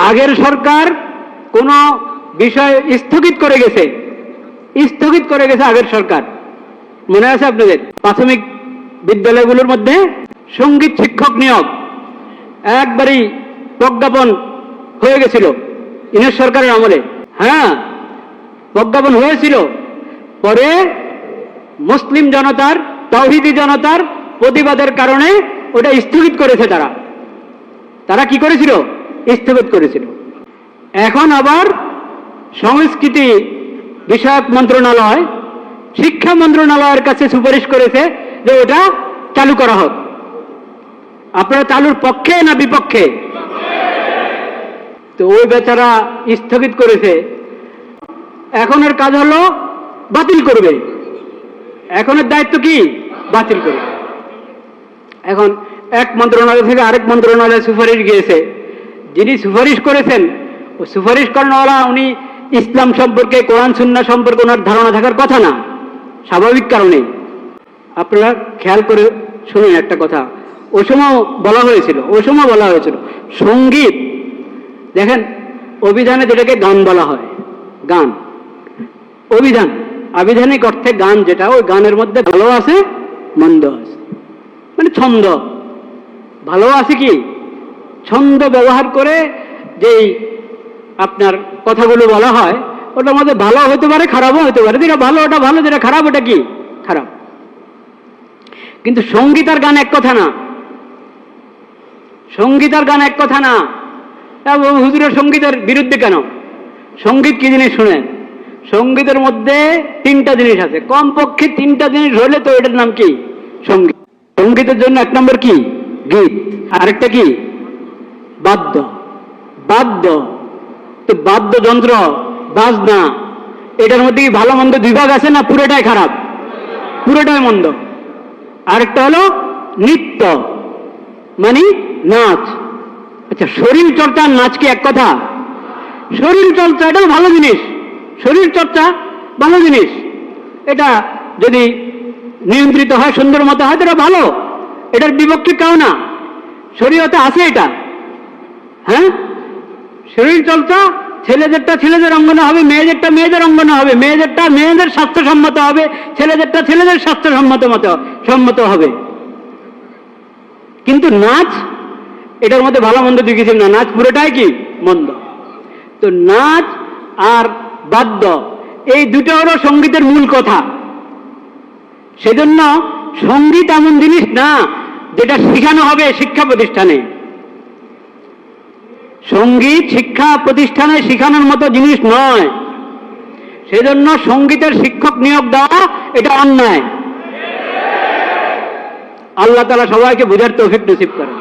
আগের সরকার কোনো বিষয় স্থগিত করে গেছে আগের সরকার। মনে আছে আপনাদের? প্রাথমিক বিদ্যালয়গুলোর মধ্যে সঙ্গীত শিক্ষক নিয়োগ একবারই প্রজ্ঞাপন হয়ে গেছিল ইংরেজ সরকারের আমলে। হ্যাঁ, প্রজ্ঞাপন হয়েছিল। পরে মুসলিম জনতার, তাওহীদি জনতার প্রতিবাদের কারণে ওটা স্থগিত করেছে। তারা কি করেছিল? স্থগিত করেছিল। এখন আবার সংস্কৃতি বিষয়ক মন্ত্রণালয় শিক্ষা মন্ত্রণালয়ের কাছে সুপারিশ করেছে যে ওটা চালু করা হোক। আপনারা চালুর পক্ষে না বিপক্ষে? তো ওই বেচারা স্থগিত করেছে। এখনের কাজ হলো বাতিল করবে। এখনের দায়িত্ব কি? বাতিল করবে। এখন এক মন্ত্রণালয় থেকে আরেক মন্ত্রণালয়ে সুপারিশ গিয়েছে। যিনি সুপারিশ করেছেন, ও সুপারিশ করানোওয়ালা উনি ইসলাম সম্পর্কে, কোরআন সুন্নাহ সম্পর্কে ওনার ধারণা থাকার কথা না, স্বাভাবিক কারণে। আপনারা খেয়াল করে শুনুন একটা কথা। ওই সময় বলা হয়েছিল সঙ্গীত, দেখেন অভিধানে যেটাকে গান বলা হয়, গান অভিধান, আবিধানিক অর্থে গান যেটা, ওই গানের মধ্যে ভালো আছে মন্দ আছে, মানে ছন্দ। ভালো আছে কি? ছন্দ ব্যবহার করে যেই আপনার কথাগুলো বলা হয়, ওটার মধ্যে ভালো হতে পারে, খারাপও হতে পারে। যেটা ভালো ওটা ভালো, যেটা খারাপ ওটা কি? খারাপ। কিন্তু সঙ্গীত আর গান এক কথা না। সঙ্গীত আর গান এক কথা না। হুজুরের সঙ্গীতের বিরুদ্ধে কেন? সঙ্গীত কি জিনিস শুনেন? সঙ্গীতের মধ্যে তিনটা জিনিস আছে, কমপক্ষে তিনটা জিনিস হলে তো এটার নাম কি? সঙ্গীত। সঙ্গীতের জন্য এক নম্বর কি? গীত। আরেকটা কি? বাদ্য। তো বাদ্যযন্ত্র, বাজনা, এটার মধ্যে কি ভালো মন্দ দুই ভাগ আছে না পুরোটাই খারাপ? পুরোটাই মন্দ। আরেকটা হলো নৃত্য, মানে নাচ। আচ্ছা, শরীর চর্চা আর নাচ কি এক কথা? শরীর চর্চা এটাও ভালো জিনিস, শরীর চর্চা ভালো জিনিস। এটা যদি নিয়ন্ত্রিত হয়, সুন্দর মতো হয়, এটা ভালো। এটার বিপক্ষে কেউ না, শরীয়তে আছে এটা। হ্যাঁ, শরীর চর্চা ছেলেদেরটা ছেলেদের অঙ্গনে হবে, মেয়েদেরটা মেয়েদের অঙ্গনে হবে, মেয়েদেরটা মেয়েদের স্বাস্থ্যসম্মত হবে, ছেলেদেরটা ছেলেদের স্বাস্থ্যসম্মত হবে। কিন্তু নাচ, এটার মধ্যে ভালো মন্দ দুই কিছু না, নাচ পুরোটাই কি? মন্দ। তো নাচ আর বাদ্য এই দুটো হলো সঙ্গীতের মূল কথা। সেজন্য সঙ্গীত এমন জিনিস না যেটা শেখানো হবে শিক্ষা প্রতিষ্ঠানে। সঙ্গীত শিক্ষা প্রতিষ্ঠানে শেখানোর মতো জিনিস নয়। সেজন্য সঙ্গীতের শিক্ষক নিয়োগ দেওয়া এটা অন্যায়। আল্লাহ তাআলা সবাইকে বুঝার তৌফিক নসিব করেন।